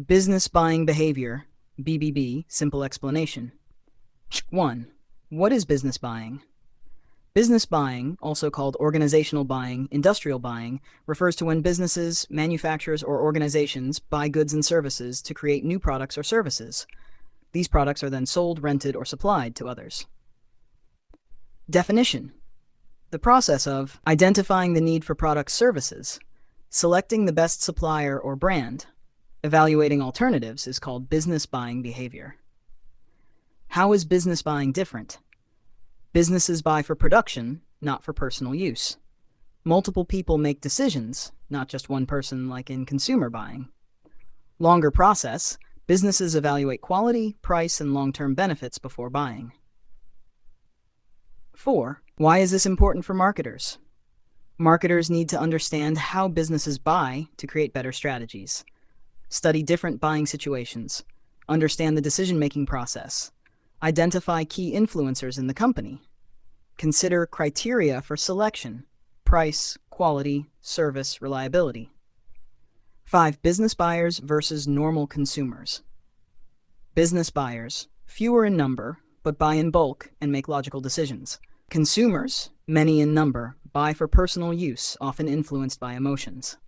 Business buying behavior, BBB, simple explanation. 1. What is business buying? Business buying, also called organizational buying, industrial buying, refers to when businesses, manufacturers, or organizations buy goods and services to create new products or services. These products are then sold, rented, or supplied to others. Definition: the process of identifying the need for product services, selecting the best supplier or brand, evaluating alternatives is called business buying behavior. How is business buying different? Businesses buy for production, not for personal use. Multiple people make decisions, not just one person like in consumer buying. Longer process, businesses evaluate quality, price, and long-term benefits before buying. 4. Why is this important for marketers? Marketers need to understand how businesses buy to create better strategies. Study different buying situations. Understand the decision-making process. Identify key influencers in the company. Consider criteria for selection: price, quality, service, reliability. 5. Business buyers versus normal consumers. Business buyers, fewer in number, but buy in bulk and make logical decisions. Consumers, many in number, buy for personal use, often influenced by emotions.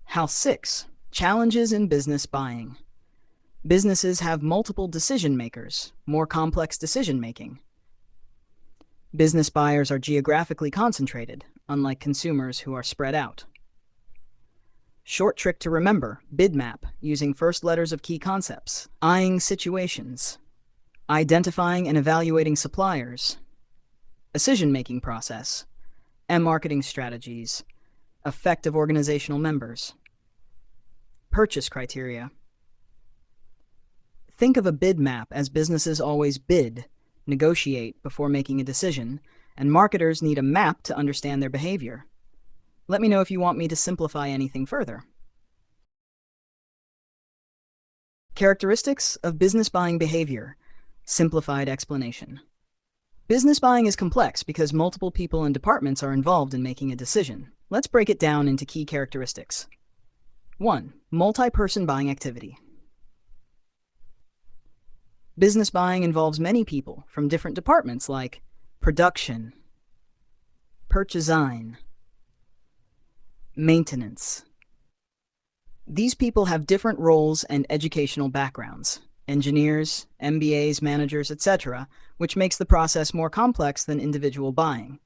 House 6. Challenges in business buying. Businesses have multiple decision makers, more complex decision making. Business buyers are geographically concentrated, unlike consumers who are spread out. Short trick to remember: bid map, using first letters of key concepts. Eyeing situations. Identifying and evaluating suppliers. Decision-making process. Marketing strategies. Effective organizational members. Purchase criteria. Think of a bid map as businesses always bid, negotiate before making a decision, and marketers need a map to understand their behavior. Let me know if you want me to simplify anything further. Characteristics of business buying behavior. Simplified explanation. Business buying is complex because multiple people and departments are involved in making a decision. Let's break it down into key characteristics. 1. Multi-person buying activity. Business buying involves many people from different departments like production, purchasing, maintenance. These people have different roles and educational backgrounds: engineers, MBAs, managers, etc., which makes the process more complex than individual buying.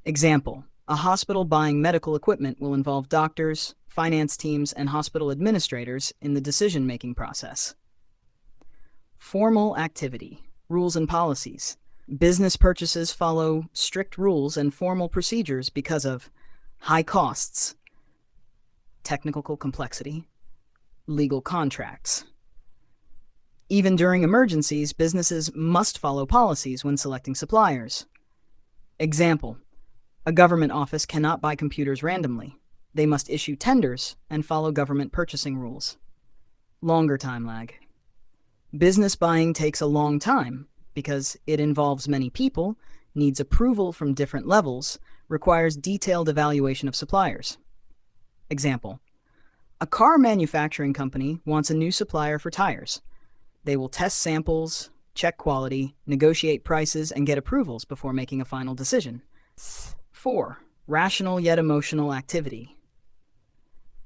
Example: a hospital buying medical equipment will involve doctors, finance teams, and hospital administrators in the decision-making process. Formal activity, rules and policies. Business purchases follow strict rules and formal procedures because of high costs, technical complexity, legal contracts. Even during emergencies, businesses must follow policies when selecting suppliers. Example: a government office cannot buy computers randomly. They must issue tenders and follow government purchasing rules. Longer time lag. Business buying takes a long time because it involves many people, needs approval from different levels, requires detailed evaluation of suppliers. Example: a car manufacturing company wants a new supplier for tires. They will test samples, check quality, negotiate prices, and get approvals before making a final decision. 4. Rational yet emotional activity.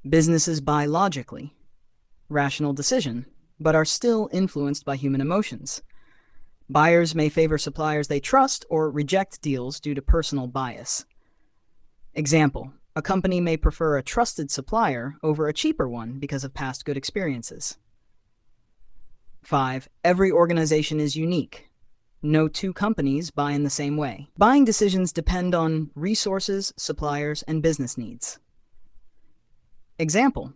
Businesses buy logically, rational decision, but are still influenced by human emotions. Buyers may favor suppliers they trust or reject deals due to personal bias. Example: a company may prefer a trusted supplier over a cheaper one because of past good experiences. 5. Every organization is unique. No two companies buy in the same way. Buying decisions depend on resources, suppliers, and business needs. Example: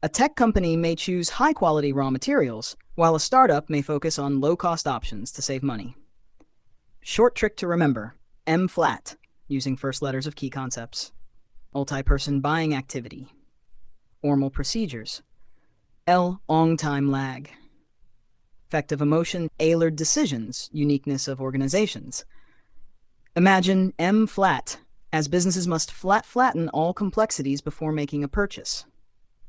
a tech company may choose high-quality raw materials, while a startup may focus on low-cost options to save money. Short trick to remember: M-flat, using first letters of key concepts. Multi-person buying activity. Formal procedures. L. Long time lag. Effective emotion, tailored decisions, uniqueness of organizations. Imagine M-flat, as businesses must flatten all complexities before making a purchase.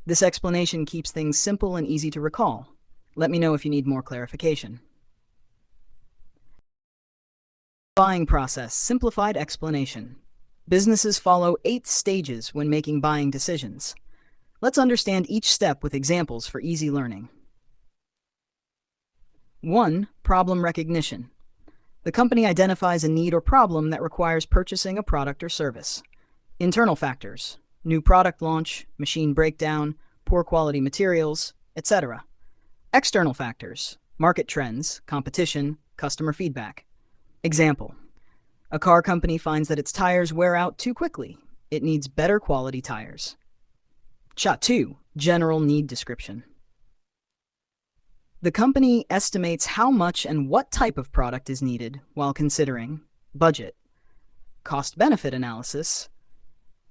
This explanation keeps things simple and easy to recall. Let me know if you need more clarification. Buying process, simplified explanation. Businesses follow 8 stages when making buying decisions. Let's understand each step with examples for easy learning. 1. Problem recognition. The company identifies a need or problem that requires purchasing a product or service. Internal factors: new product launch, machine breakdown, poor quality materials, etc. External factors: market trends, competition, customer feedback. Example: a car company finds that its tires wear out too quickly. It needs better quality tires. Shot 2. General need description. The company estimates how much and what type of product is needed while considering budget, cost-benefit analysis,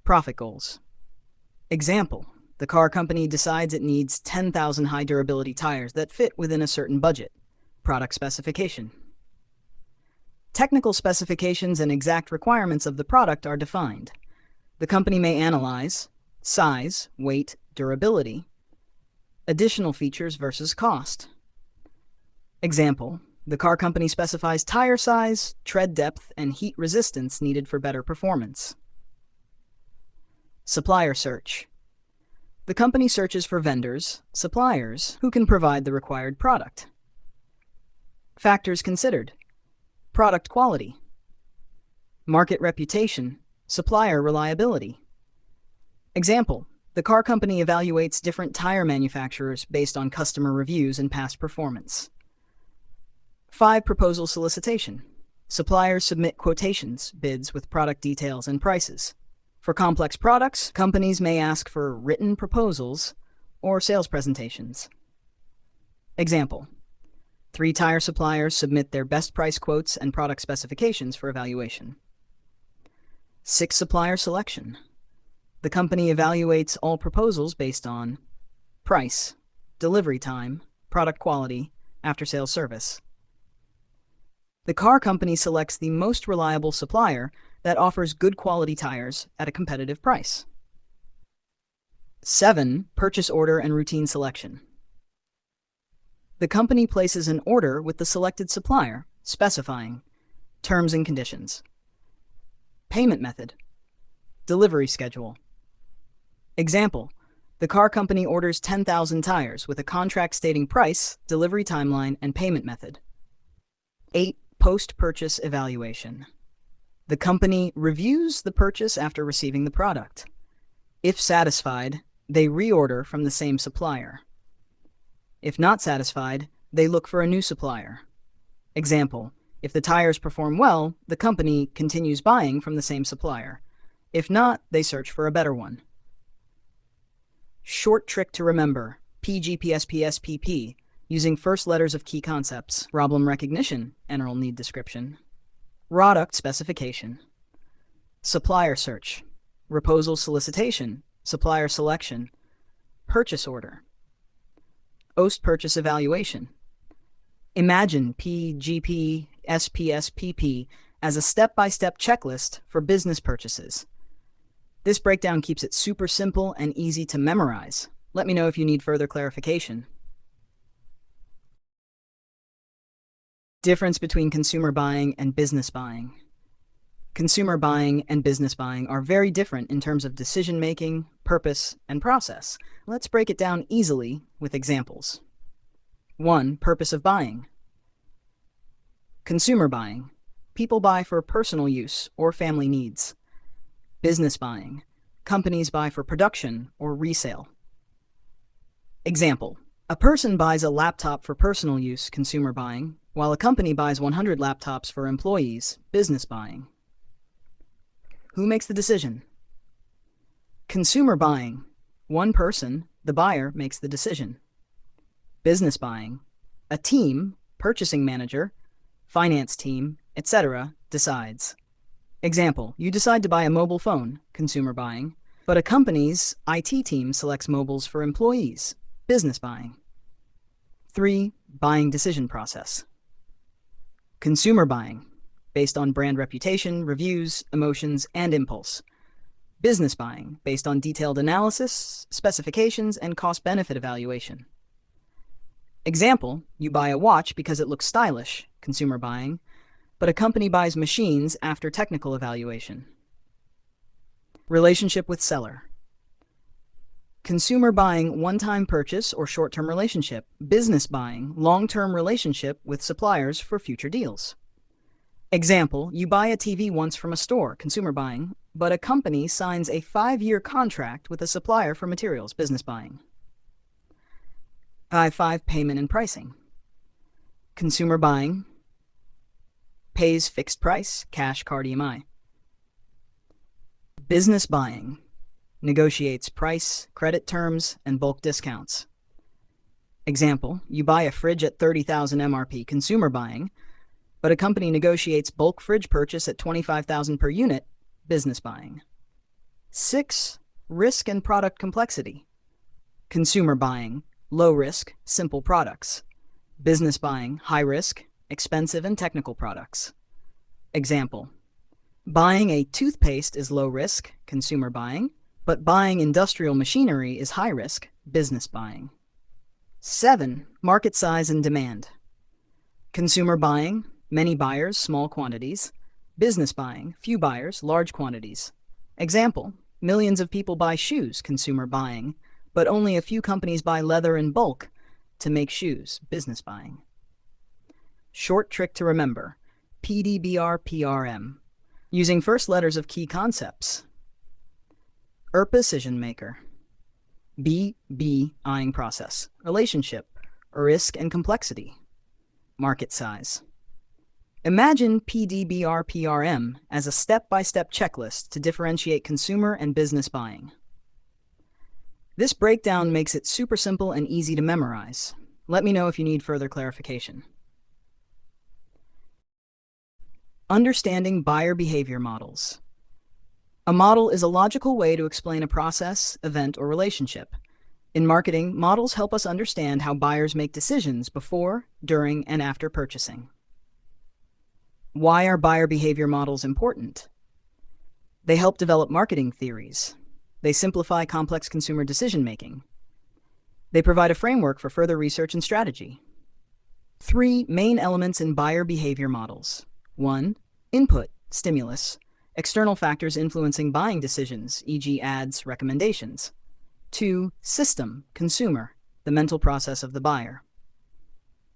profit goals. Example: the car company decides it needs 10,000 high-durability tires that fit within a certain budget. Product specification. Technical specifications and exact requirements of the product are defined. The company may analyze size, weight, durability, additional features versus cost. Example: the car company specifies tire size, tread depth, and heat resistance needed for better performance. Supplier search. The company searches for vendors, suppliers, who can provide the required product. Factors considered: product quality, market reputation, supplier reliability. Example: the car company evaluates different tire manufacturers based on customer reviews and past performance. 5. Proposal solicitation. Suppliers submit quotations, bids with product details and prices. For complex products, companies may ask for written proposals or sales presentations. Example: 3 tire suppliers submit their best price quotes and product specifications for evaluation. 6. Supplier selection. The company evaluates all proposals based on price, delivery time, product quality, after-sales service. The car company selects the most reliable supplier that offers good quality tires at a competitive price. 7. Purchase order and routine selection. The company places an order with the selected supplier, specifying terms and conditions, payment method, delivery schedule. Example: the car company orders 10,000 tires with a contract stating price, delivery timeline, and payment method. 8. Post-purchase evaluation. The company reviews the purchase after receiving the product. If satisfied, they reorder from the same supplier. If not satisfied, they look for a new supplier. Example: if the tires perform well, the company continues buying from the same supplier. If not, they search for a better one. Short trick to remember: PGPSPSPP, using first letters of key concepts. Problem recognition, general need description. Product specification. Supplier search. Proposal solicitation, supplier selection, purchase order. Post-purchase evaluation. Imagine PGPSPSPP as a step-by-step checklist for business purchases. This breakdown keeps it super simple and easy to memorize. Let me know if you need further clarification. Difference between consumer buying and business buying. Consumer buying and business buying are very different in terms of decision-making, purpose, and process. Let's break it down easily with examples. 1. Purpose of buying. Consumer buying. People buy for personal use or family needs. Business buying. Companies buy for production or resale. Example: a person buys a laptop for personal use, consumer buying, while a company buys 100 laptops for employees, business buying. Who makes the decision? Consumer buying. One person, the buyer, makes the decision. Business buying. A team, purchasing manager, finance team, etc., decides. Example: you decide to buy a mobile phone, consumer buying, but a company's IT team selects mobiles for employees, business buying. 3. Buying decision process. Consumer buying, based on brand reputation, reviews, emotions, and impulse. Business buying, based on detailed analysis, specifications, and cost-benefit evaluation. Example, you buy a watch because it looks stylish, consumer buying, but a company buys machines after technical evaluation. Relationship with seller. Consumer buying, one-time purchase or short-term relationship. Business buying, long-term relationship with suppliers for future deals. Example, you buy a TV once from a store, consumer buying, but a company signs a 5-year contract with a supplier for materials, business buying. 5 payment and pricing. Consumer buying, pays fixed price, cash, card, EMI. Business buying, negotiates price, credit terms, and bulk discounts. Example, you buy a fridge at $30,000 MRP, consumer buying, but a company negotiates bulk fridge purchase at $25,000 per unit, business buying. 6. Risk and product complexity. Consumer buying, low risk, simple products. Business buying, high risk, expensive and technical products. Example, buying a toothpaste is low risk, consumer buying, but buying industrial machinery is high risk, business buying. 7. Market size and demand. Consumer buying, many buyers, small quantities. Business buying, few buyers, large quantities. Example, millions of people buy shoes, consumer buying, but only a few companies buy leather in bulk to make shoes, business buying. Short trick to remember, PDBR-PRM, using first letters of key concepts. Decision maker. Buying process. Relationship, risk and complexity. Market size. Imagine PDBR-PRM as a step-by-step checklist to differentiate consumer and business buying. This breakdown makes it super simple and easy to memorize. Let me know if you need further clarification. Understanding buyer behavior models. A model is a logical way to explain a process, event, or relationship. In marketing, models help us understand how buyers make decisions before, during, and after purchasing. Why are buyer behavior models important? They help develop marketing theories. They simplify complex consumer decision-making. They provide a framework for further research and strategy. 3 main elements in buyer behavior models. 1. Input, stimulus, external factors influencing buying decisions, e.g. ads, recommendations. 2. System, consumer, the mental process of the buyer.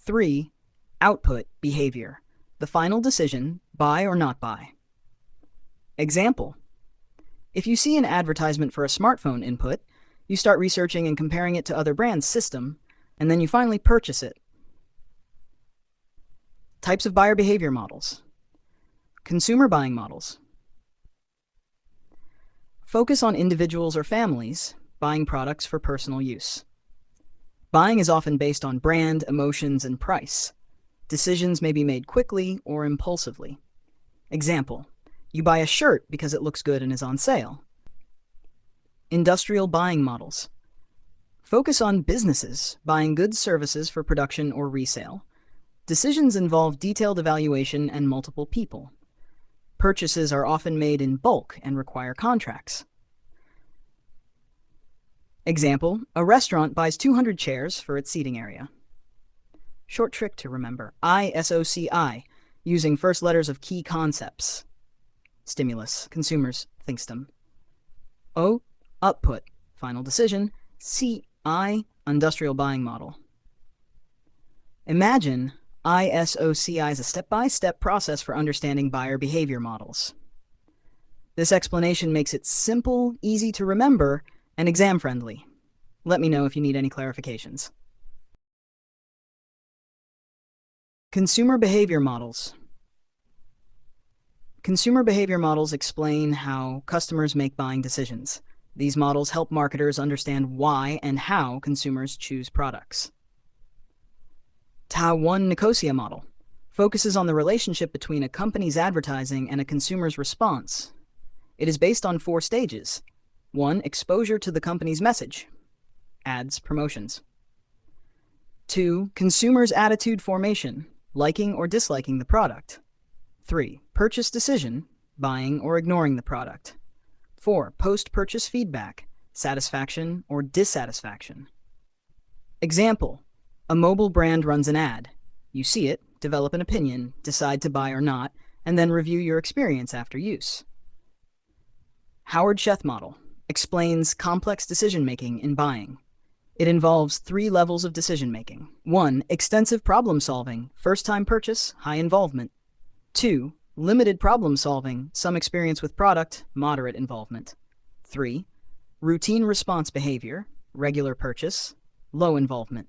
3. Output, behavior, the final decision, buy or not buy. Example, if you see an advertisement for a smartphone input, you start researching and comparing it to other brands' system, and then you finally purchase it. Types of buyer behavior models. Consumer buying models. Focus on individuals or families buying products for personal use. Buying is often based on brand, emotions, and price. Decisions may be made quickly or impulsively. Example, you buy a shirt because it looks good and is on sale. Industrial buying models. Focus on businesses buying goods, services for production or resale. Decisions involve detailed evaluation and multiple people. Purchases are often made in bulk and require contracts. Example, a restaurant buys 200 chairs for its seating area. Short trick to remember, ISOCI, using first letters of key concepts. Stimulus, consumers, thinkstem. O, output, final decision. CI, industrial buying model. Imagine ISOCI is a step-by-step process for understanding buyer behavior models. This explanation makes it simple, easy to remember, and exam-friendly. Let me know if you need any clarifications. Consumer behavior models. Consumer behavior models explain how customers make buying decisions. These models help marketers understand why and how consumers choose products. Ta-1 Nicosia model focuses on the relationship between a company's advertising and a consumer's response. It is based on 4 stages. 1. Exposure to the company's message. Ads, promotions. 2. Consumer's attitude formation, liking or disliking the product. 3. Purchase decision, buying or ignoring the product. 4. Post-purchase feedback, satisfaction or dissatisfaction. Example, a mobile brand runs an ad. You see it, develop an opinion, decide to buy or not, and then review your experience after use. Howard Sheth model explains complex decision-making in buying. It involves 3 levels of decision-making. 1. Extensive problem-solving, first-time purchase, high involvement. 2. Limited problem-solving, some experience with product, moderate involvement. 3. Routine response behavior, regular purchase, low involvement.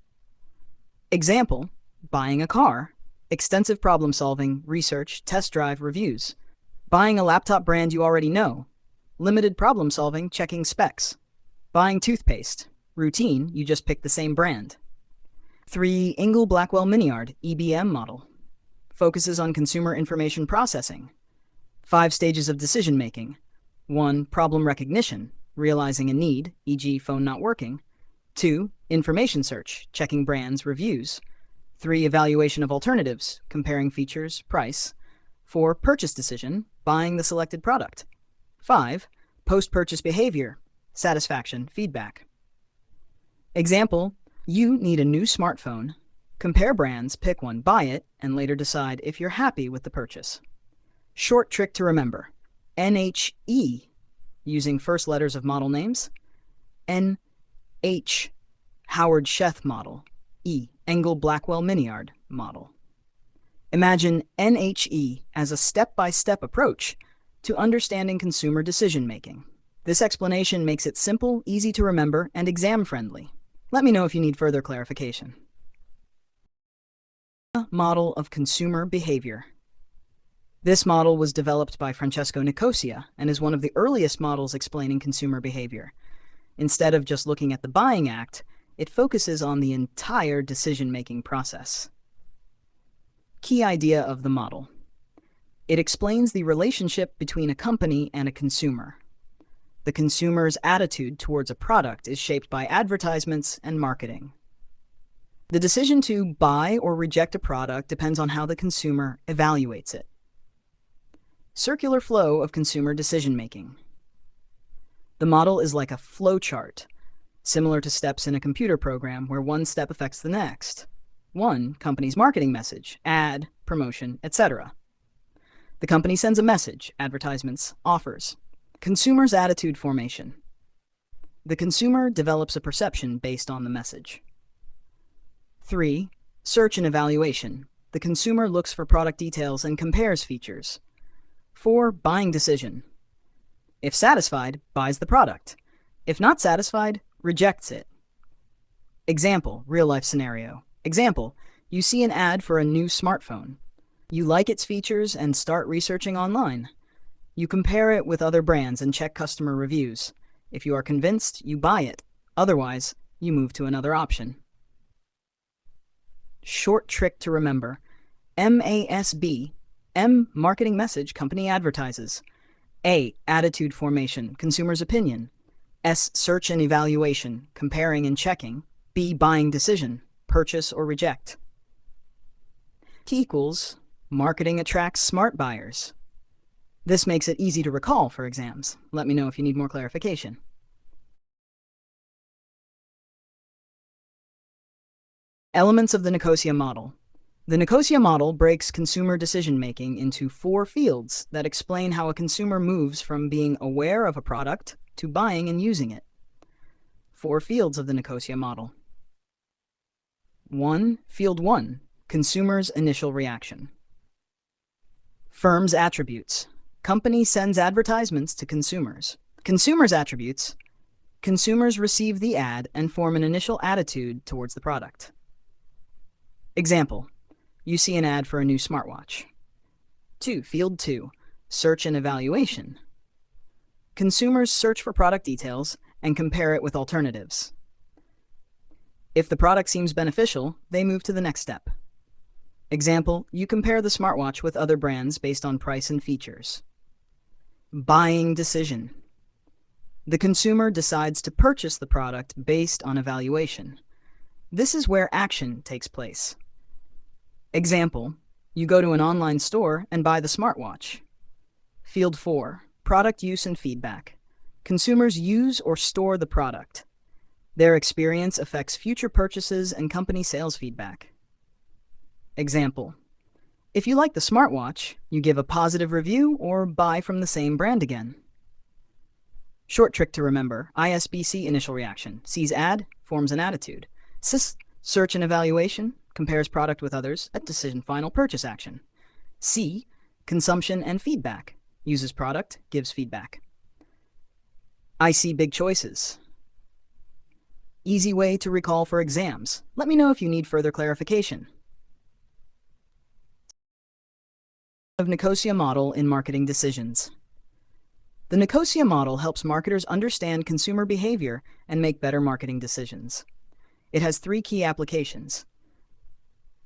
Example, buying a car, extensive problem-solving, research, test drive, reviews. Buying a laptop brand you already know, limited problem-solving, checking specs. Buying toothpaste, routine, you just pick the same brand. 3. Ingle-Blackwell-Miniard, EBM model. Focuses on consumer information processing. 5 stages of decision-making. 1. Problem recognition, realizing a need, e.g. phone not working. 2. Information search, checking brands, reviews. 3. Evaluation of alternatives, comparing features, price. 4. Purchase decision, buying the selected product. 5. Post-purchase behavior, satisfaction, feedback. Example, you need a new smartphone. Compare brands, pick one, buy it, and later decide if you're happy with the purchase. Short trick to remember. NHE, using first letters of model names. NH, Howard Sheth model. E, Engel-Blackwell-Miniard model. Imagine NHE as a step-by-step approach to understanding consumer decision-making. This explanation makes it simple, easy to remember, and exam-friendly. Let me know if you need further clarification. Model of consumer behavior. This model was developed by Francesco Nicosia and is one of the earliest models explaining consumer behavior. Instead of just looking at the buying act, it focuses on the entire decision-making process. Key idea of the model. It explains the relationship between a company and a consumer. The consumer's attitude towards a product is shaped by advertisements and marketing. The decision to buy or reject a product depends on how the consumer evaluates it. Circular flow of consumer decision-making. The model is like a flow chart, similar to steps in a computer program where one step affects the next. 1. Company's marketing message, ad, promotion, etc. The company sends a message, advertisements, offers. Consumer's attitude formation. The consumer develops a perception based on the message. 3. Search and evaluation. The consumer looks for product details and compares features. 4. Buying decision. If satisfied, buys the product. If not satisfied, rejects it. Example, real-life scenario. Example, you see an ad for a new smartphone. You like its features and start researching online. You compare it with other brands and check customer reviews. If you are convinced, you buy it. Otherwise, you move to another option. Short trick to remember. MASB. M, marketing message, company advertises. A, attitude formation, consumer's opinion. S, search and evaluation, comparing and checking. B, buying decision, purchase or reject. T equals, marketing attracts smart buyers. This makes it easy to recall for exams. Let me know if you need more clarification. Elements of the Nicosia model. The Nicosia model breaks consumer decision-making into 4 fields that explain how a consumer moves from being aware of a product to buying and using it. 4 fields of the Nicosia model. 1. Field 1. Consumer's initial reaction. Firm's attributes. Company sends advertisements to consumers. Consumers' attributes. Consumers receive the ad and form an initial attitude towards the product. Example. You see an ad for a new smartwatch. 2. Field 2. Search and evaluation. Consumers search for product details and compare it with alternatives. If the product seems beneficial, they move to the next step. Example, you compare the smartwatch with other brands based on price and features. Buying decision. The consumer decides to purchase the product based on evaluation. This is where action takes place. Example, you go to an online store and buy the smartwatch. Field 4, product use and feedback. Consumers use or store the product. Their experience affects future purchases and company sales feedback. Example: if you like the smartwatch, you give a positive review or buy from the same brand again. Short trick to remember: ISBC, initial reaction. C's, ad, forms an attitude. SIS, search and evaluation, compares product with others. At decision, final purchase action. C, consumption and feedback, uses product, gives feedback. I see big choices. Easy way to recall for exams. Let me know if you need further clarification. Of Nicosia model in marketing decisions. The Nicosia model helps marketers understand consumer behavior and make better marketing decisions. It has 3 key applications.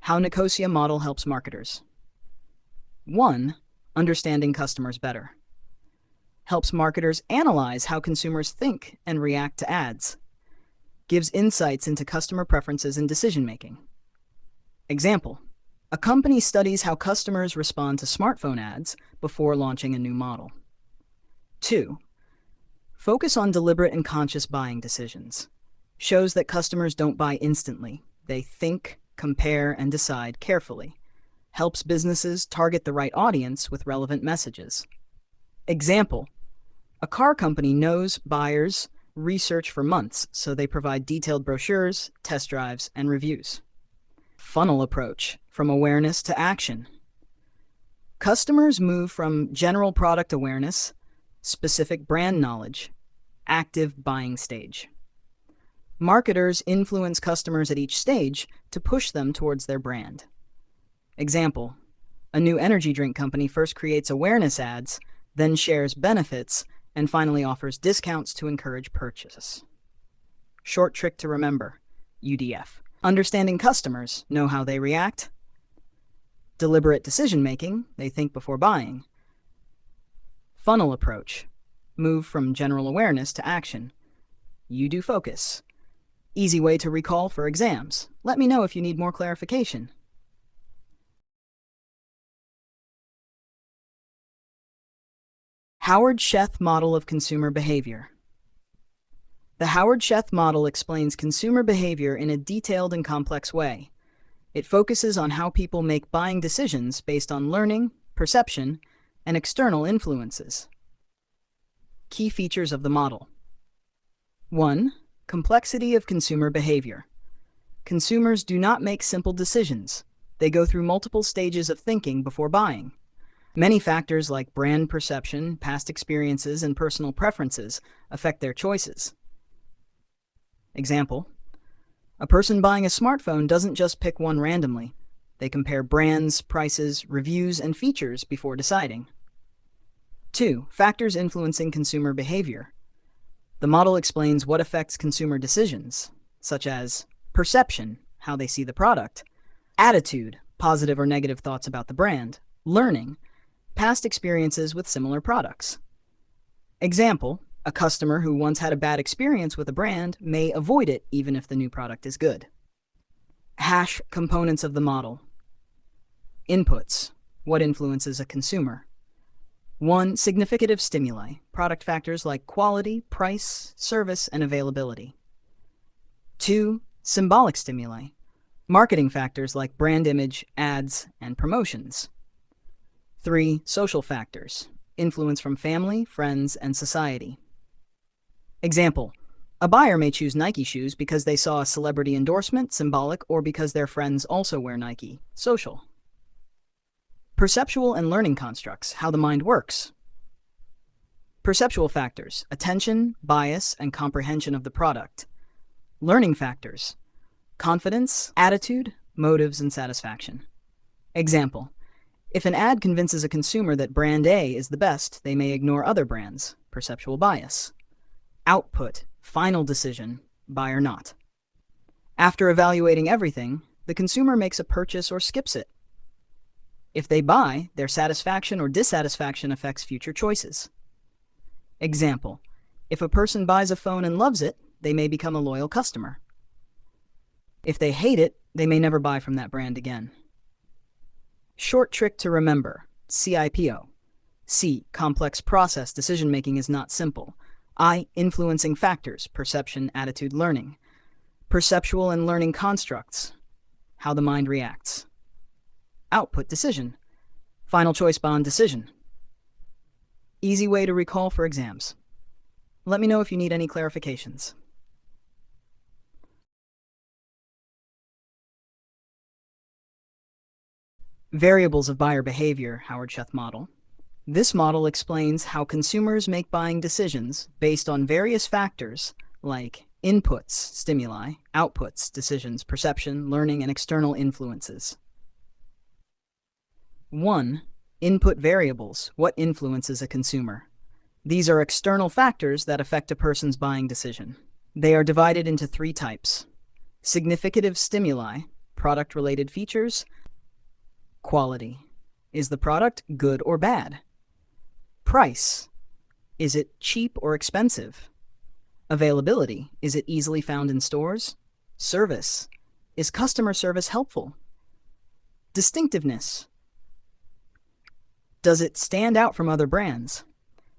How Nicosia model helps marketers. 1. Understanding customers better. Helps marketers analyze how consumers think and react to ads. Gives insights into customer preferences and decision-making. Example: a company studies how customers respond to smartphone ads before launching a new model. 2. Focus on deliberate and conscious buying decisions. Shows that customers don't buy instantly. They think, compare, and decide carefully. Helps businesses target the right audience with relevant messages. Example: a car company knows buyers research for months, so they provide detailed brochures, test drives, and reviews. Funnel approach: from awareness to action. Customers move from general product awareness, specific brand knowledge, active buying stage. Marketers influence customers at each stage to push them towards their brand. Example: a new energy drink company first creates awareness ads, then shares benefits, and finally offers discounts to encourage purchase. Short trick to remember: UDF. Understanding customers, know how they react. Deliberate decision-making, they think before buying. Funnel approach, move from general awareness to action. You do focus. Easy way to recall for exams. Let me know if you need more clarification. Howard-Sheth model of consumer behavior. The Howard-Sheth model explains consumer behavior in a detailed and complex way. It focuses on how people make buying decisions based on learning, perception, and external influences. Key features of the model. 1. Complexity of consumer behavior. Consumers do not make simple decisions. They go through multiple stages of thinking before buying. Many factors like brand perception, past experiences, and personal preferences affect their choices. Example: a person buying a smartphone doesn't just pick one randomly. They compare brands, prices, reviews, and features before deciding. 2. Factors influencing consumer behavior. The model explains what affects consumer decisions, such as perception, how they see the product; attitude, positive or negative thoughts about the brand; learning, past experiences with similar products. Example: a customer who once had a bad experience with a brand may avoid it even if the new product is good. Components of the model. Inputs: what influences a consumer. 1. Significative stimuli, product factors like quality, price, service, and availability. 2. Symbolic stimuli, marketing factors like brand image, ads, and promotions. 3. Social factors, influence from family, friends, and society. Example: a buyer may choose Nike shoes because they saw a celebrity endorsement, symbolic, or because their friends also wear Nike, social. Perceptual and learning constructs, how the mind works. Perceptual factors, attention, bias, and comprehension of the product. Learning factors, confidence, attitude, motives, and satisfaction. Example: if an ad convinces a consumer that brand A is the best, they may ignore other brands, perceptual bias. Output, final decision, buy or not. After evaluating everything, the consumer makes a purchase or skips it. If they buy, their satisfaction or dissatisfaction affects future choices. Example: if a person buys a phone and loves it, they may become a loyal customer. If they hate it, they may never buy from that brand again. Short trick to remember: CIPO. C. Complex process, decision-making is not simple. I. Influencing factors, perception, attitude, learning. Perceptual and learning constructs, how the mind reacts. Output, decision, final choice bond, decision. Easy way to recall for exams. Let me know if you need any clarifications. Variables of buyer behavior, Howard Schuth model. This model explains how consumers make buying decisions based on various factors like inputs, stimuli, outputs, decisions, perception, learning, and external influences. 1. Input variables. What influences a consumer? These are external factors that affect a person's buying decision. They are divided into 3 types. Significative stimuli, product-related features. Quality. Is the product good or bad? Price. Is it cheap or expensive? Availability. Is it easily found in stores? Service. Is customer service helpful? Distinctiveness. Does it stand out from other brands?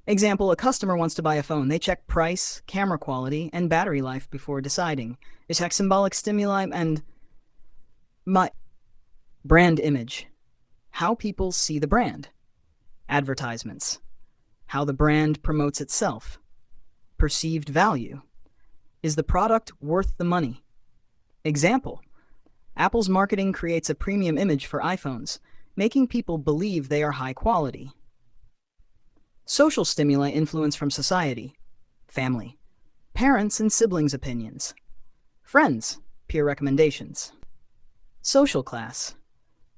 Example, a customer wants to buy a phone. They check price, camera quality, and battery life before deciding. They check symbolic stimuli and brand image. How people see the brand. Advertisements. How the brand promotes itself. Perceived value. Is the product worth the money? Example, Apple's marketing creates a premium image for iPhones, making people believe they are high quality. Social stimuli influence from society, family, parents and siblings' opinions, friends, peer recommendations. Social class.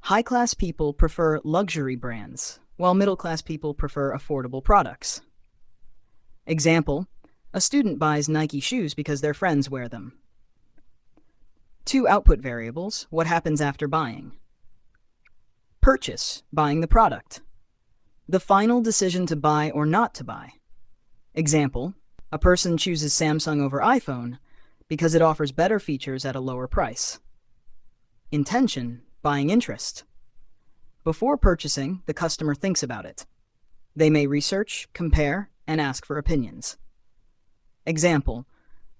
High-class people prefer luxury brands, while middle-class people prefer affordable products. Example, a student buys Nike shoes because their friends wear them. 2 output variables. What happens after buying? Purchase, buying the product. The final decision to buy or not to buy. Example, a person chooses Samsung over iPhone because it offers better features at a lower price. Intention, buying interest. Before purchasing, the customer thinks about it. They may research, compare, and ask for opinions. Example,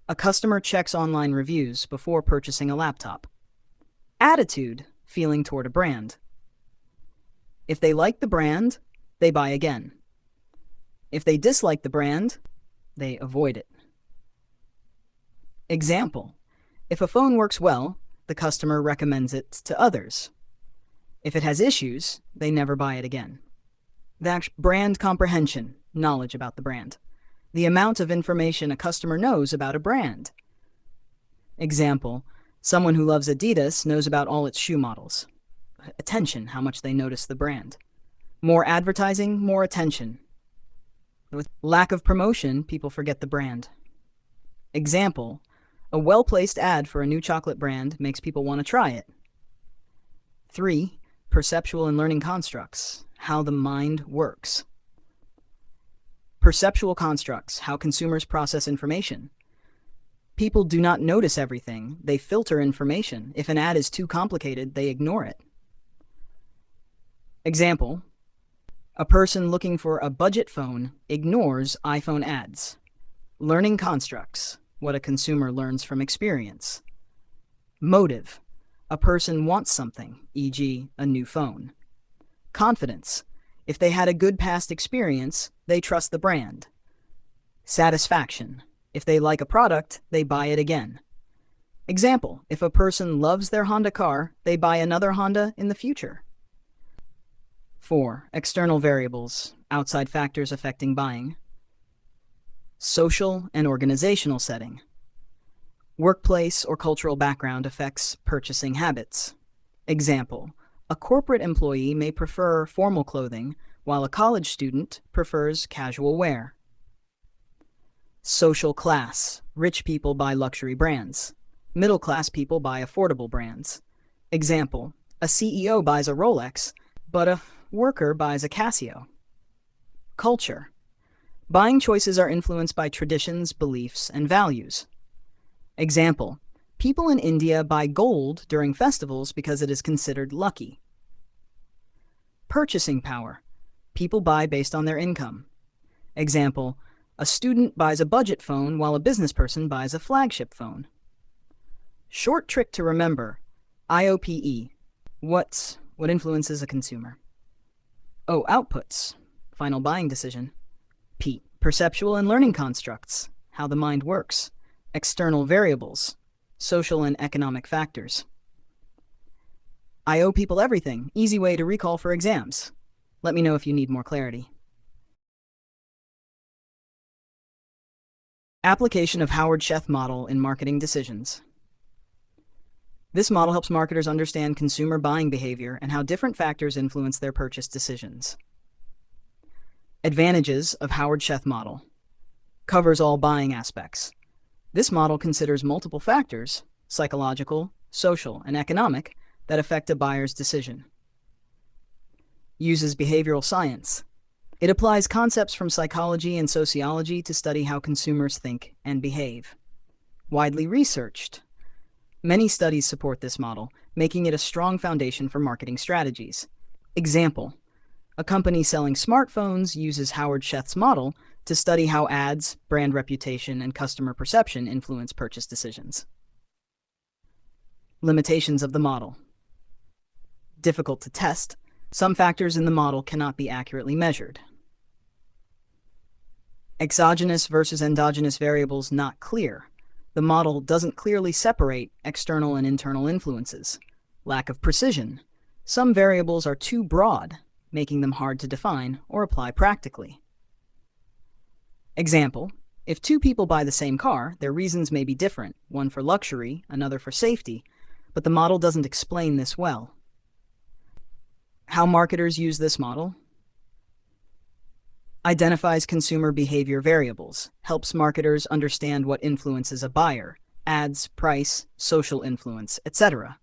a customer checks online reviews before purchasing a laptop. Attitude, feeling toward a brand. If they like the brand, they buy again. If they dislike the brand, they avoid it. Example, if a phone works well, the customer recommends it to others. If it has issues, they never buy it again. Brand comprehension, knowledge about the brand. The amount of information a customer knows about a brand. Example, someone who loves Adidas knows about all its shoe models. Attention, how much they notice the brand. More advertising, more attention. With lack of promotion, people forget the brand. Example, a well-placed ad for a new chocolate brand makes people want to try it. 3. Perceptual and learning constructs, how the mind works. Perceptual constructs, how consumers process information. People do not notice everything, they filter information. If an ad is too complicated, they ignore it. Example, a person looking for a budget phone ignores iPhone ads. Learning constructs, what a consumer learns from experience. Motive, a person wants something, e.g., a new phone. Confidence, if they had a good past experience, they trust the brand. Satisfaction, if they like a product, they buy it again. Example, if a person loves their Honda car, they buy another Honda in the future. 4. External variables, outside factors affecting buying. Social and organizational setting. Workplace or cultural background affects purchasing habits. Example, a corporate employee may prefer formal clothing, while a college student prefers casual wear. Social class. Rich people buy luxury brands. Middle-class people buy affordable brands. Example, a CEO buys a Rolex, but a worker buys a Casio. Culture. Buying choices are influenced by traditions, beliefs, and values. Example, people in India buy gold during festivals because it is considered lucky. Purchasing power. People buy based on their income. Example, A student buys a budget phone while a business person buys a flagship phone. Short trick to remember, IOPE. What influences a consumer? O. Outputs, final buying decision. P. Perceptual and learning constructs, how the mind works. External variables, social and economic factors. I owe people everything, easy way to recall for exams. Let me know if you need more clarity. Application of Howard-Sheth model in marketing decisions. This model helps marketers understand consumer buying behavior and how different factors influence their purchase decisions. Advantages of Howard-Sheth model. Covers all buying aspects. This model considers multiple factors, psychological, social, and economic, that affect a buyer's decision. Uses behavioral science. It applies concepts from psychology and sociology to study how consumers think and behave. Widely researched. Many studies support this model, making it a strong foundation for marketing strategies. Example: a company selling smartphones uses Howard-Sheth's model to study how ads, brand reputation, and customer perception influence purchase decisions. Limitations of the model. Difficult to test. Some factors in the model cannot be accurately measured. Exogenous versus endogenous variables not clear. The model doesn't clearly separate external and internal influences. Lack of precision. Some variables are too broad, making them hard to define or apply practically. Example: if two people buy the same car, their reasons may be different, one for luxury, another for safety, but the model doesn't explain this well. How marketers use this model. Identifies consumer behavior variables, helps marketers understand what influences a buyer, ads, price, social influence, etc.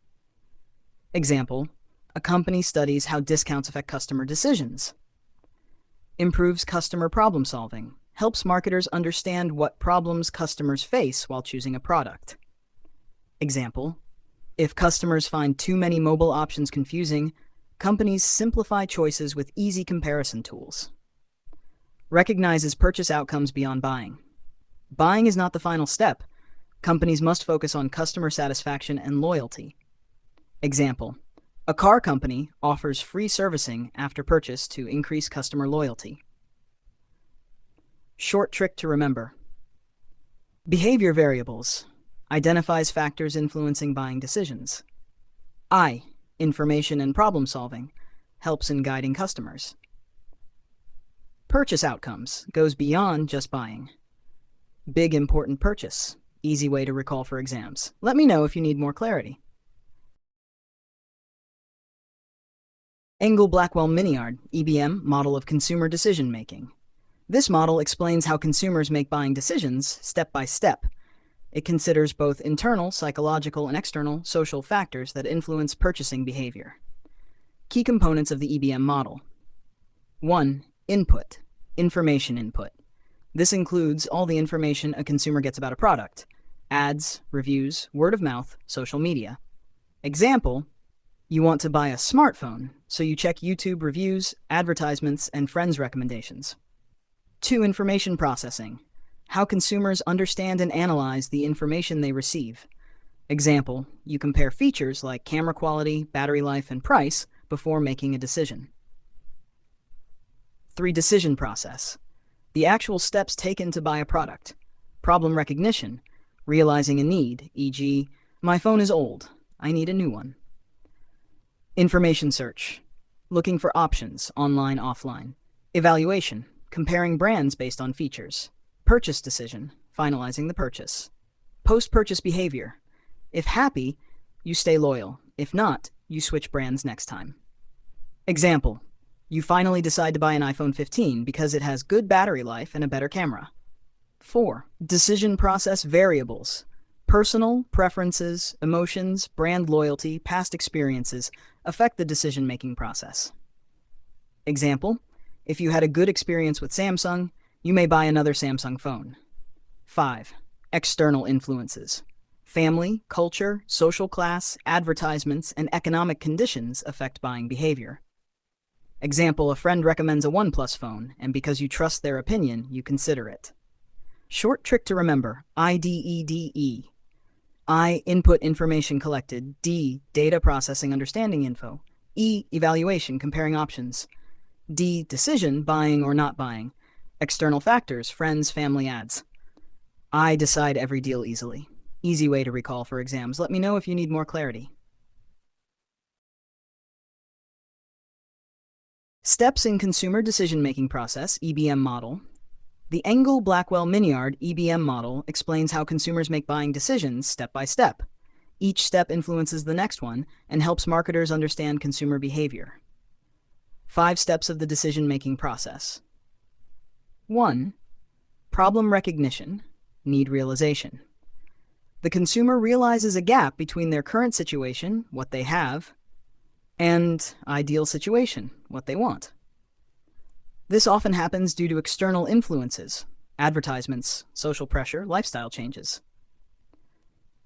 Example: a company studies how discounts affect customer decisions. Improves customer problem solving, helps marketers understand what problems customers face while choosing a product. Example: if customers find too many mobile options confusing, companies simplify choices with easy comparison tools. Recognizes purchase outcomes beyond buying. Buying is not the final step. Companies must focus on customer satisfaction and loyalty. Example: a car company offers free servicing after purchase to increase customer loyalty. Short trick to remember. Behavior variables. Identifies factors influencing buying decisions. I. Information and problem solving. Helps in guiding customers. Purchase outcomes. Goes beyond just buying. Big important purchase. Easy way to recall for exams. Let me know if you need more clarity. Engel-Blackwell-Miniard, EBM, Model of Consumer Decision Making. This model explains how consumers make buying decisions step by step. It considers both internal, psychological, and external, social factors that influence purchasing behavior. Key components of the EBM model. 1. Input. Information input. This includes all the information a consumer gets about a product: ads, reviews, word of mouth, social media. Example: you want to buy a smartphone, so you check YouTube reviews, advertisements, and friends' recommendations. 2. Information processing. How consumers understand and analyze the information they receive. Example: you compare features like camera quality, battery life, and price before making a decision. 3. Decision process. The actual steps taken to buy a product. Problem recognition. Realizing a need, e.g., my phone is old, I need a new one. Information search. Looking for options, online, offline. Evaluation. Comparing brands based on features. Purchase decision. Finalizing the purchase. Post-purchase behavior. If happy, you stay loyal. If not, you switch brands next time. Example: you finally decide to buy an iPhone 15 because it has good battery life and a better camera. 4. Decision process variables. Personal, preferences, emotions, brand loyalty, past experiences affect the decision-making process. Example: if you had a good experience with Samsung, you may buy another Samsung phone. 5. External influences. Family, culture, social class, advertisements, and economic conditions affect buying behavior. Example: a friend recommends a OnePlus phone, and because you trust their opinion, you consider it. Short trick to remember, IDEDE. I, input information collected. D, data processing understanding info. E, evaluation comparing options. D, decision buying or not buying. External factors, friends, family, ads. I decide every deal easily. Easy way to recall for exams. Let me know if you need more clarity. Steps in Consumer Decision-Making Process, EBM model. The Engel-Blackwell-Miniard EBM model explains how consumers make buying decisions step by step. Each step influences the next one and helps marketers understand consumer behavior. 5 steps of the decision-making process. 1. Problem recognition, need realization. The consumer realizes a gap between their current situation, what they have, and ideal situation, what they want. This often happens due to external influences, advertisements, social pressure, lifestyle changes.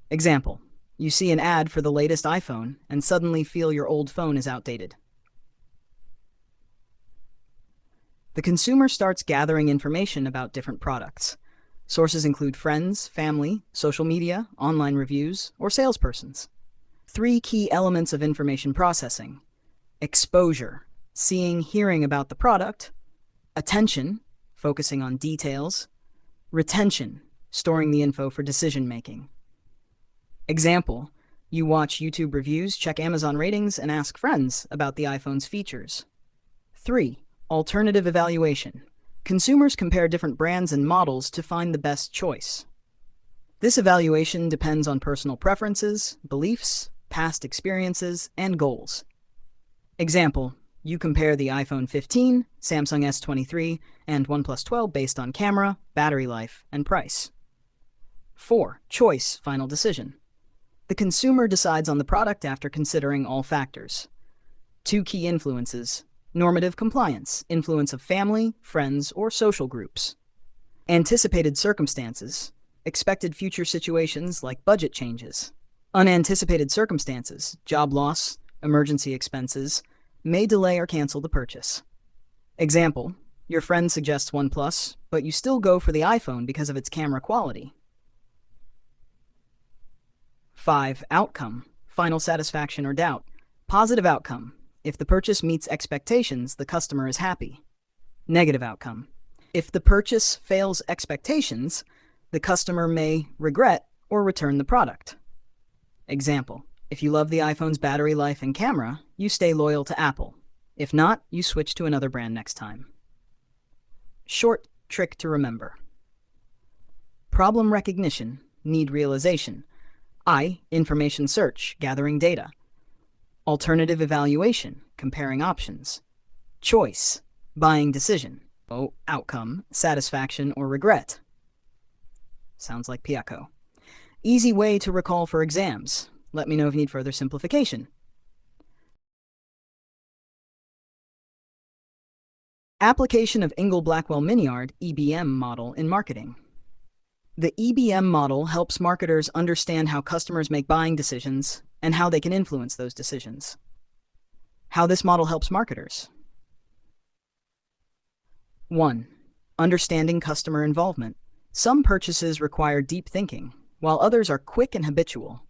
Example, you see an ad for the latest iPhone and suddenly feel your old phone is outdated. The consumer starts gathering information about different products. Sources include friends, family, social media, online reviews, or salespersons. 3 key elements of information processing: exposure, seeing, hearing about the product; attention, focusing on details; retention, storing the info for decision-making. Example, you watch YouTube reviews, check Amazon ratings, and ask friends about the iPhone's features. 3. Alternative evaluation. Consumers compare different brands and models to find the best choice. This evaluation depends on personal preferences, beliefs, past experiences, and goals. Example, you compare the iPhone 15, Samsung S23, and OnePlus 12 based on camera, battery life, and price. 4. Choice, final decision. The consumer decides on the product after considering all factors. 2 key influences: normative compliance, influence of family, friends, or social groups; anticipated circumstances, expected future situations like budget changes; unanticipated circumstances, job loss, emergency expenses, may delay or cancel the purchase. Example, your friend suggests OnePlus, but you still go for the iPhone because of its camera quality. 5. Outcome, final satisfaction or doubt. Positive outcome. If the purchase meets expectations, the customer is happy. Negative outcome. If the purchase fails expectations, the customer may regret or return the product. Example, if you love the iPhone's battery life and camera, you stay loyal to Apple. If not, you switch to another brand next time. Short trick to remember. Problem recognition, need realization. I, information search, gathering data. Alternative evaluation, comparing options. Choice, buying decision. O, outcome, satisfaction or regret. Sounds like Piaco. Easy way to recall for exams. Let me know if you need further simplification. Application of Engel-Blackwell-Miniard EBM model in marketing. The EBM model helps marketers understand how customers make buying decisions and how they can influence those decisions. How this model helps marketers. 1. Understanding customer involvement. Some purchases require deep thinking, while others are quick and habitual.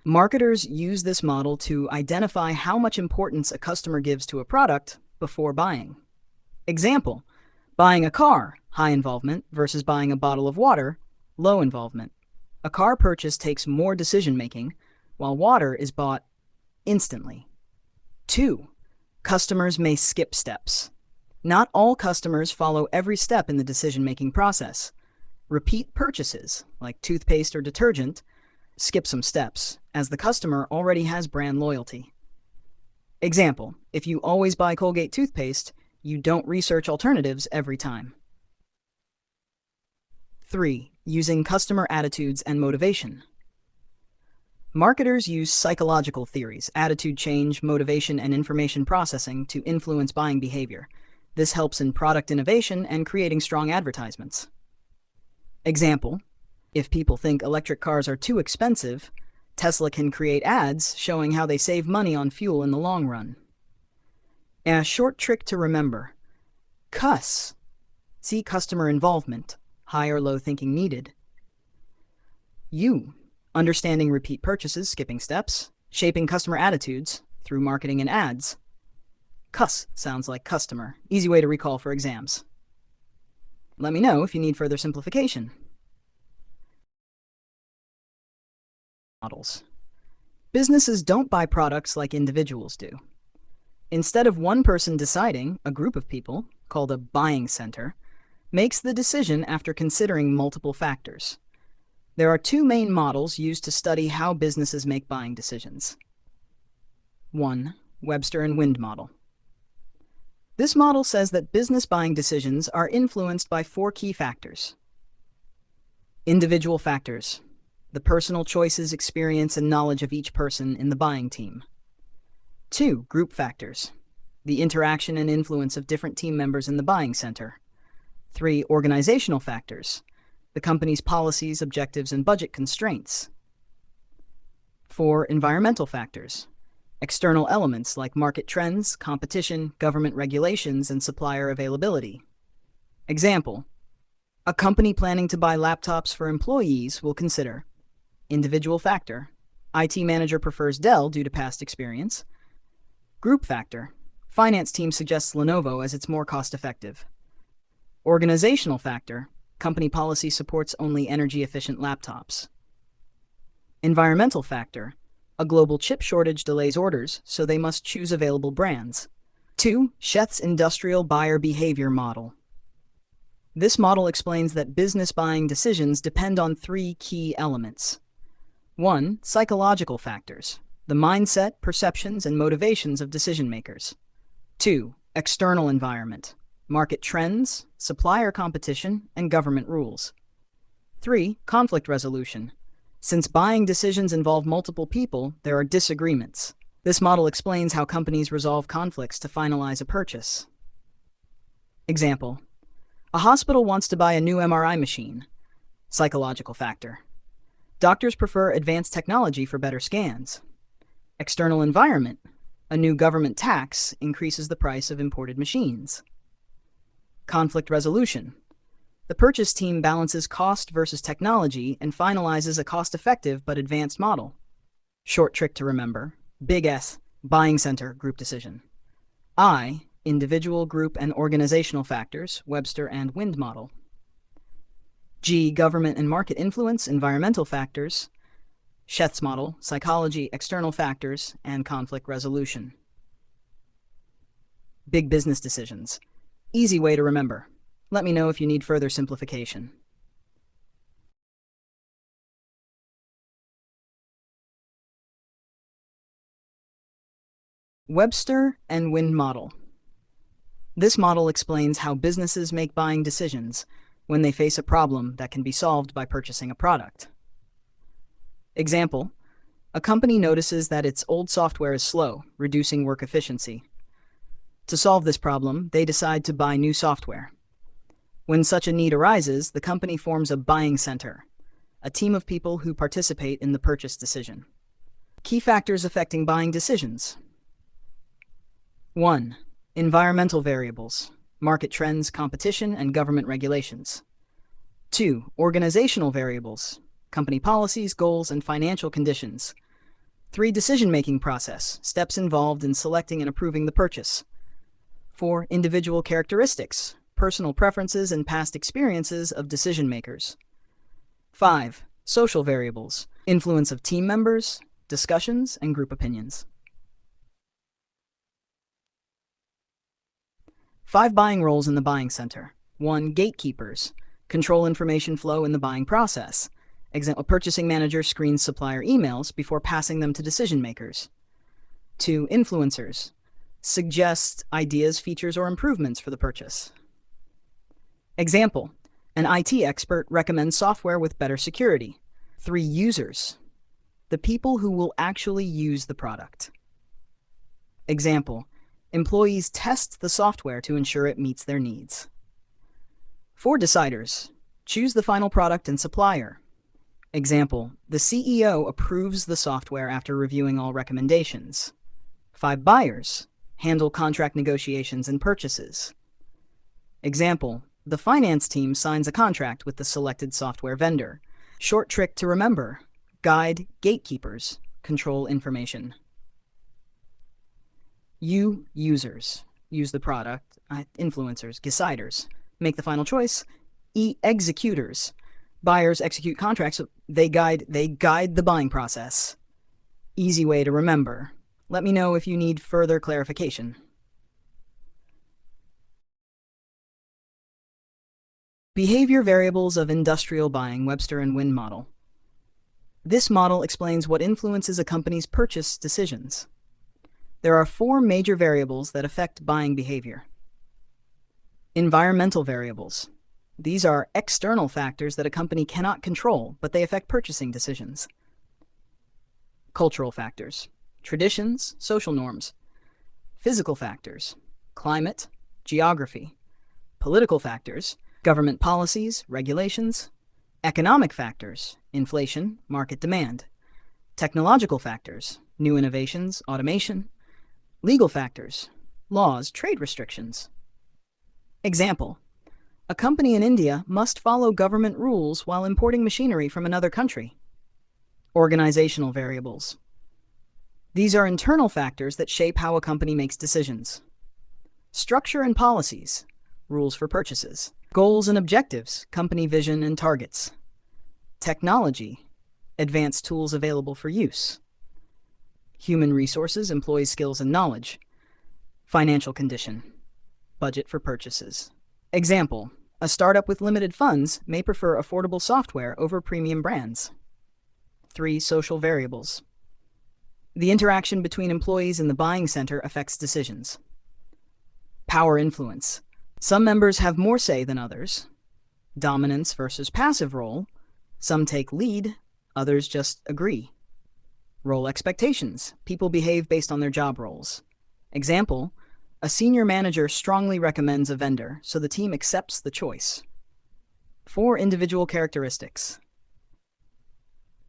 Marketers use this model to identify how much importance a customer gives to a product before buying. Example, buying a car, high involvement, versus buying a bottle of water, low involvement. A car purchase takes more decision-making, while water is bought instantly. 2. Customers may skip steps. Not all customers follow every step in the decision-making process. Repeat purchases, like toothpaste or detergent, skip some steps, as the customer already has brand loyalty. Example, if you always buy Colgate toothpaste, you don't research alternatives every time. 3. Using customer attitudes and motivation. Marketers use psychological theories, attitude change, motivation, and information processing to influence buying behavior. This helps in product innovation and creating strong advertisements. Example, if people think electric cars are too expensive, Tesla can create ads showing how they save money on fuel in the long run. A short trick to remember. CUS. See customer involvement, high or low thinking needed. U, understanding repeat purchases, skipping steps, shaping customer attitudes through marketing and ads. Cus sounds like customer, easy way to recall for exams. Let me know if you need further simplification. Models. Businesses don't buy products like individuals do. Instead of one person deciding, a group of people, called a buying center, makes the decision after considering multiple factors. There are two main models used to study how businesses make buying decisions. 1. Webster and Wind model. This model says that business buying decisions are influenced by four key factors. Individual factors, the personal choices, experience, and knowledge of each person in the buying team. 2. Group factors, the interaction and influence of different team members in the buying center. 3. Organizational factors, the company's policies, objectives, and budget constraints. 4. Environmental factors, external elements like market trends, competition, government regulations, and supplier availability. Example: a company planning to buy laptops for employees will consider individual factor, IT manager prefers Dell due to past experience. Group factor, finance team suggests Lenovo as it's more cost-effective. Organizational factor, company policy supports only energy-efficient laptops. Environmental factor, a global chip shortage delays orders, so they must choose available brands. 2. Sheth's industrial buyer behavior model. This model explains that business buying decisions depend on three key elements. 1. Psychological factors, the mindset, perceptions, and motivations of decision makers. 2. External environment, market trends, supplier competition, and government rules. 3. Conflict resolution. Since buying decisions involve multiple people, there are disagreements. This model explains how companies resolve conflicts to finalize a purchase. Example: a hospital wants to buy a new MRI machine. Psychological factor, doctors prefer advanced technology for better scans. External environment, a new government tax increases the price of imported machines. Conflict resolution, the purchase team balances cost versus technology and finalizes a cost-effective but advanced model. Short trick to remember: big S, buying center, group decision. I, individual, group, and organizational factors, Webster and Wind model. G, government and market influence, environmental factors, Sheth's model, psychology, external factors, and conflict resolution. Big business decisions. Easy way to remember. Let me know if you need further simplification. Webster and Wind model. This model explains how businesses make buying decisions when they face a problem that can be solved by purchasing a product. Example: a company notices that its old software is slow, reducing work efficiency. To solve this problem, they decide to buy new software. When such a need arises, the company forms a buying center, a team of people who participate in the purchase decision. Key factors affecting buying decisions. 1. Environmental variables, market trends, competition, and government regulations. 2. Organizational variables, company policies, goals, and financial conditions. 3. Decision-making process, steps involved in selecting and approving the purchase. 4. Individual characteristics, personal preferences and past experiences of decision makers. 5. Social variables, influence of team members, discussions, and group opinions. 5 buying roles in the buying center. 1. Gatekeepers, control information flow in the buying process. Example: a purchasing manager screens supplier emails before passing them to decision makers. 2. Influencers, suggest ideas, features, or improvements for the purchase. Example: an IT expert recommends software with better security. 3. Users, the people who will actually use the product. Example: employees test the software to ensure it meets their needs. 4. Deciders, choose the final product and supplier. Example: the CEO approves the software after reviewing all recommendations. 5. Buyers, handle contract negotiations and purchases. Example: The finance team signs a contract with the selected software vendor. Short trick to remember: guide gatekeepers, control information. You, users, use the product. Influencers, deciders, make the final choice. Executors, buyers execute contracts. They guide the buying process. Easy way to remember. Let me know if you need further clarification. Behavior variables of industrial buying, Webster and Wynn model. This model explains what influences a company's purchase decisions. There are 4 major variables that affect buying behavior. Environmental variables. These are external factors that a company cannot control, but they affect purchasing decisions. Cultural factors. Traditions, social norms. Physical factors. Climate, geography. Political factors. Government policies, regulations. Economic factors. Inflation, market demand. Technological factors. New innovations, automation. Legal factors. Laws, trade restrictions. Example: a company in India must follow government rules while importing machinery from another country. Organizational variables. These are internal factors that shape how a company makes decisions. Structure and policies, rules for purchases. Goals and objectives, company vision and targets. Technology, advanced tools available for use. Human resources, employee skills and knowledge. Financial condition, budget for purchases. Example: a startup with limited funds may prefer affordable software over premium brands. 3 social variables. The interaction between employees in the buying center affects decisions. Power influence. Some members have more say than others. Dominance versus passive role. Some take lead, others just agree. Role expectations. People behave based on their job roles. Example: a senior manager strongly recommends a vendor, so the team accepts the choice. 4 individual characteristics.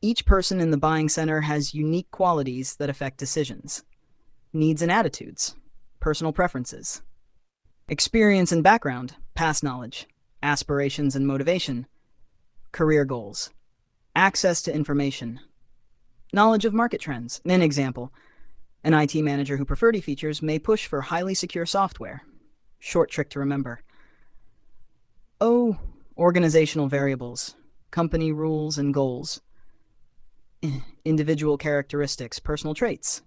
Each person in the buying center has unique qualities that affect decisions. Needs and attitudes, personal preferences. Experience and background, past knowledge, aspirations and motivation. Career goals, access to information. Knowledge of market trends. An example: an IT manager who prefers features may push for highly secure software. Short trick to remember. O, organizational variables, company rules and goals. Individual characteristics, personal traits.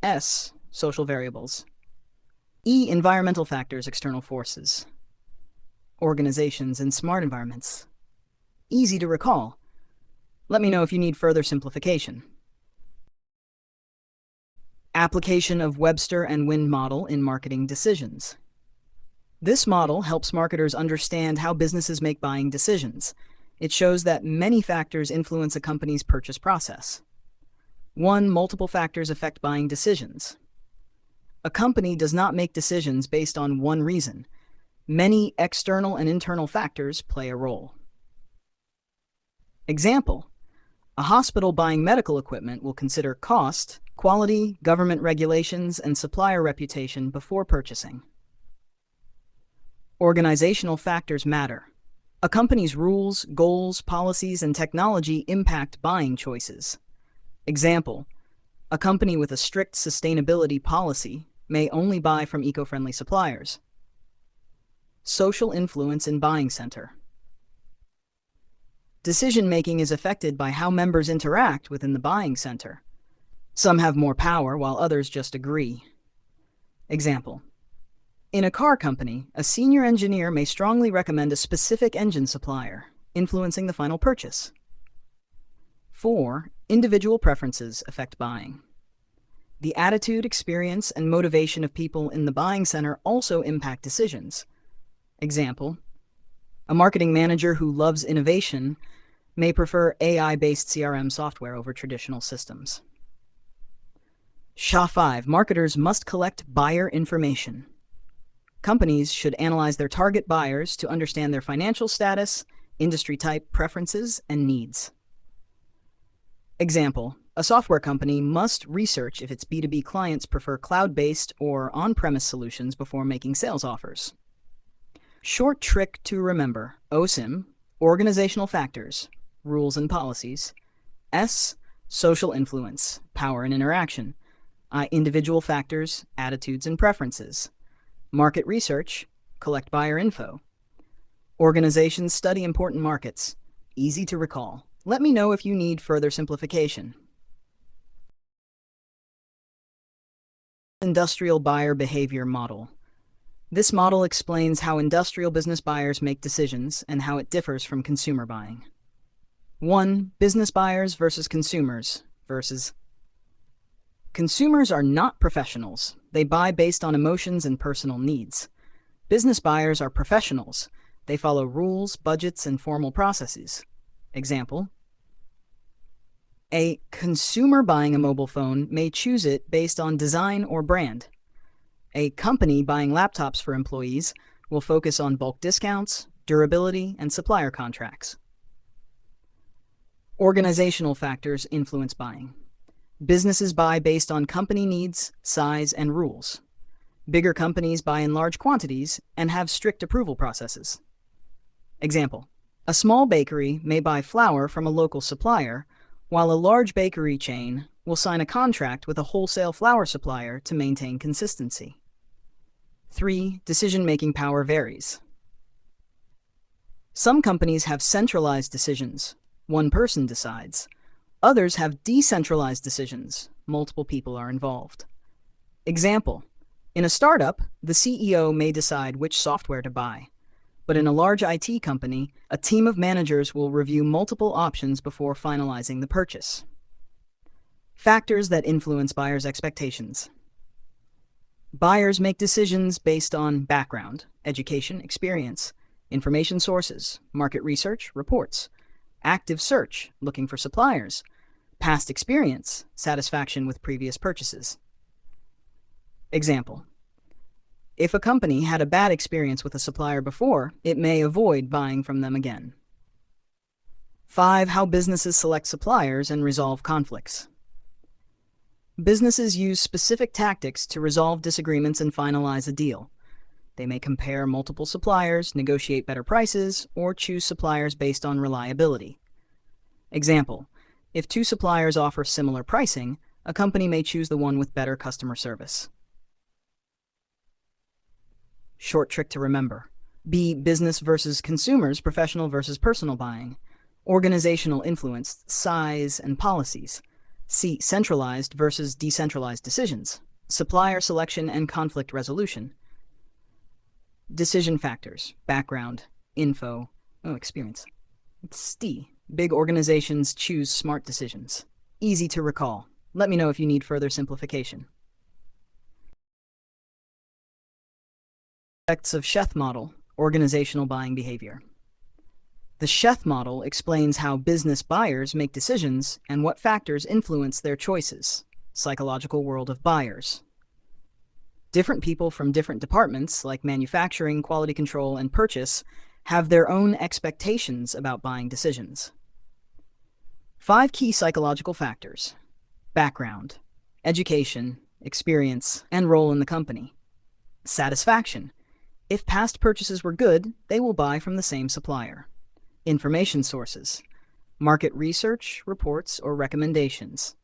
S, social variables. E, environmental factors, external forces. Organizations in smart environments. Easy to recall. Let me know if you need further simplification. Application of Webster and Wynn model in marketing decisions. This model helps marketers understand how businesses make buying decisions. It shows that many factors influence a company's purchase process. 1. Multiple factors affect buying decisions. A company does not make decisions based on one reason. Many external and internal factors play a role. Example: a hospital buying medical equipment will consider cost, quality, government regulations, and supplier reputation before purchasing. Organizational factors matter. A company's rules, goals, policies, and technology impact buying choices. Example: a company with a strict sustainability policy may only buy from eco-friendly suppliers. Social influence in buying center. Decision-making is affected by how members interact within the buying center. Some have more power while others just agree. Example: in a car company, a senior engineer may strongly recommend a specific engine supplier, influencing the final purchase. 4. Individual preferences affect buying. The attitude, experience, and motivation of people in the buying center also impact decisions. Example: a marketing manager who loves innovation may prefer AI-based CRM software over traditional systems. SHA-5. Marketers must collect buyer information. Companies should analyze their target buyers to understand their financial status, industry type, preferences, and needs. Example: a software company must research if its B2B clients prefer cloud-based or on-premise solutions before making sales offers. Short trick to remember. OSIM, organizational factors, rules and policies. S, social influence, power and interaction. I, individual factors, attitudes and preferences. Market research, collect buyer info. Organizations study important markets. Easy to recall. Let me know if you need further simplification. Industrial buyer behavior model. This model explains how industrial business buyers make decisions and how it differs from consumer buying. 1. Business buyers versus consumers versus. Consumers are not professionals. They buy based on emotions and personal needs. Business buyers are professionals. They follow rules, budgets, and formal processes. Example: a consumer buying a mobile phone may choose it based on design or brand. A company buying laptops for employees will focus on bulk discounts, durability, and supplier contracts. Organizational factors influence buying. Businesses buy based on company needs, size, and rules. Bigger companies buy in large quantities and have strict approval processes. Example: a small bakery may buy flour from a local supplier, while a large bakery chain will sign a contract with a wholesale flour supplier to maintain consistency. 3. Decision-making power varies. Some companies have centralized decisions. One person decides. Others have decentralized decisions. Multiple people are involved. Example: in a startup, the CEO may decide which software to buy. But in a large IT company, a team of managers will review multiple options before finalizing the purchase. Factors that influence buyers' expectations. Buyers make decisions based on background, education, experience, information sources, market research, reports, active search, looking for suppliers, past experience, satisfaction with previous purchases. Example: if a company had a bad experience with a supplier before, it may avoid buying from them again. 5. How businesses select suppliers and resolve conflicts. Businesses use specific tactics to resolve disagreements and finalize a deal. They may compare multiple suppliers, negotiate better prices, or choose suppliers based on reliability. Example: if two suppliers offer similar pricing, a company may choose the one with better customer service. Short trick to remember. B. Business versus consumers, professional versus personal buying. Organizational influence, size, and policies. C. Centralized versus decentralized decisions. Supplier selection and conflict resolution. Decision factors, background, info, experience. It's D. Big organizations choose smart decisions. Easy to recall. Let me know if you need further simplification. Effects of Sheth model, organizational buying behavior. The Sheth model explains how business buyers make decisions and what factors influence their choices. Psychological world of buyers. Different people from different departments, like manufacturing, quality control, and purchase, have their own expectations about buying decisions. 5 key psychological factors: background, education, experience, and role in the company. Satisfaction. If past purchases were good, they will buy from the same supplier. Information sources. Market research, reports, or recommendations.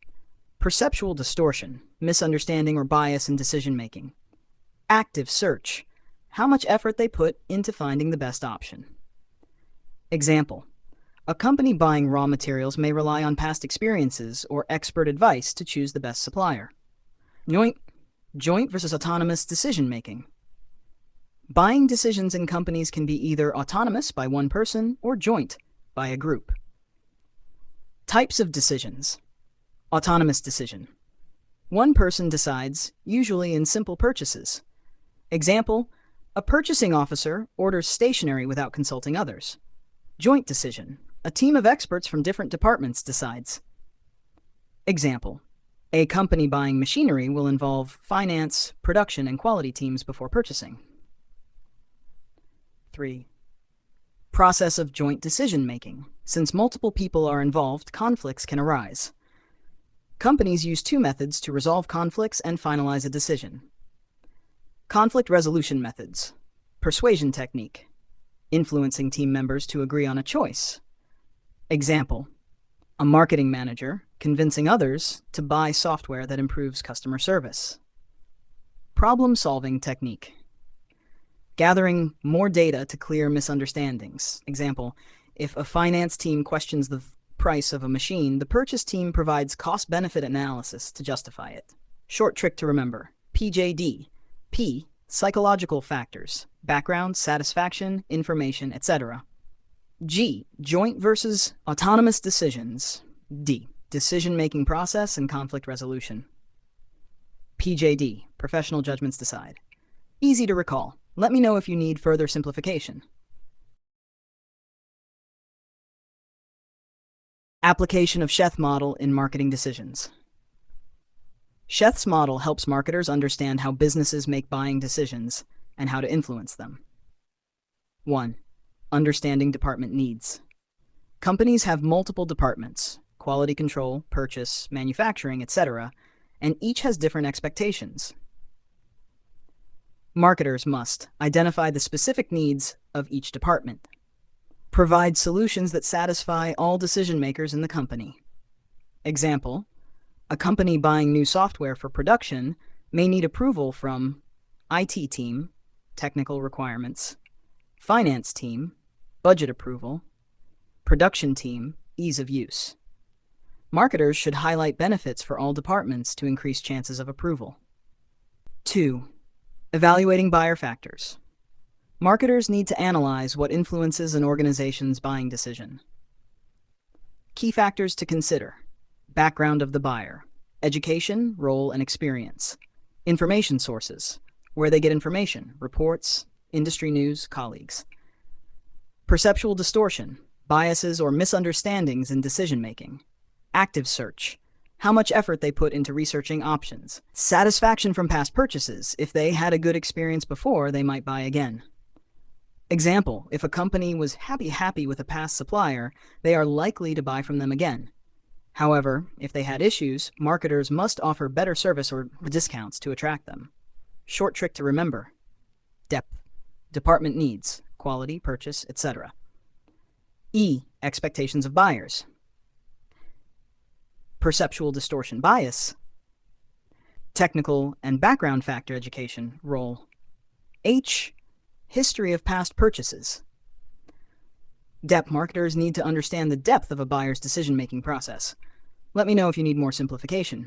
Perceptual distortion, misunderstanding or bias in decision-making. Active search. How much effort they put into finding the best option. Example: a company buying raw materials may rely on past experiences or expert advice to choose the best supplier. Joint versus autonomous decision-making. Buying decisions in companies can be either autonomous by one person or joint by a group. Types of decisions. Autonomous decision. One person decides, usually in simple purchases. Example: a purchasing officer orders stationery without consulting others. Joint decision. A team of experts from different departments decides. Example: a company buying machinery will involve finance, production, and quality teams before purchasing. 3. Process of joint decision-making. Since multiple people are involved, conflicts can arise. Companies use 2 methods to resolve conflicts and finalize a decision. Conflict resolution methods: Persuasion technique. Influencing team members to agree on a choice. Example, a marketing manager convincing others to buy software that improves customer service. Problem-solving technique. Gathering more data to clear misunderstandings. Example, if a finance team questions the price of a machine, the purchase team provides cost-benefit analysis to justify it. Short trick to remember. PJD. P. Psychological factors. Background, satisfaction, information, etc. G. Joint versus autonomous decisions. D. Decision-making process and conflict resolution. PJD. Professional judgments decide. Easy to recall. Let me know if you need further simplification. Application of Sheth model in marketing decisions. Sheth's model helps marketers understand how businesses make buying decisions and how to influence them. 1. Understanding department needs. Companies have multiple departments, quality control, purchase, manufacturing, etc., and each has different expectations. Marketers must identify the specific needs of each department, provide solutions that satisfy all decision makers in the company. Example, a company buying new software for production may need approval from IT team, technical requirements, finance team, budget approval, production team, ease of use. Marketers should highlight benefits for all departments to increase chances of approval. 2. Evaluating buyer factors. Marketers need to analyze what influences an organization's buying decision. Key factors to consider: background of the buyer, education, role, and experience, information sources, where they get information, reports, industry news, colleagues. Perceptual distortion, biases or misunderstandings in decision-making. Active search, how much effort they put into researching options. Satisfaction from past purchases, if they had a good experience before, they might buy again. Example, if a company was happy with a past supplier, they are likely to buy from them again. However, if they had issues, marketers must offer better service or discounts to attract them. Short trick to remember. Depth, department needs, quality, purchase, etc. E. Expectations of buyers. Perceptual distortion bias. Technical and background factor education, role. H. History of past purchases. Depth marketers need to understand the depth of a buyer's decision-making process. Let me know if you need more simplification.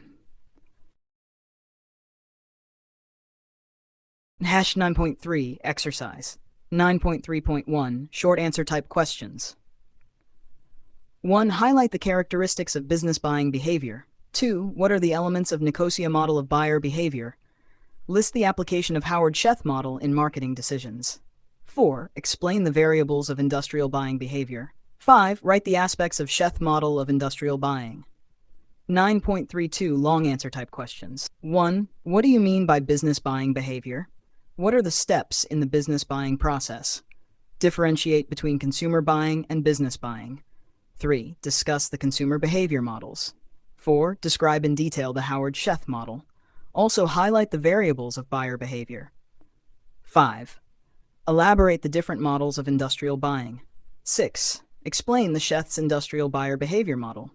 Hash 9.3 exercise. 9.3.1 short answer type questions. 1. Highlight the characteristics of business buying behavior. 2. What are the elements of Nicosia model of buyer behavior? List the application of Howard Sheth model in marketing decisions. 4. Explain the variables of industrial buying behavior. 5. Write the aspects of Sheth model of industrial buying. 9.32 long answer type questions. 1. What do you mean by business buying behavior? What are the steps in the business buying process? Differentiate between consumer buying and business buying. 3. Discuss the consumer behavior models. 4. Describe in detail the Howard Sheth model. Also highlight the variables of buyer behavior. 5. Elaborate the different models of industrial buying. 6. Explain the Sheth's industrial buyer behavior model.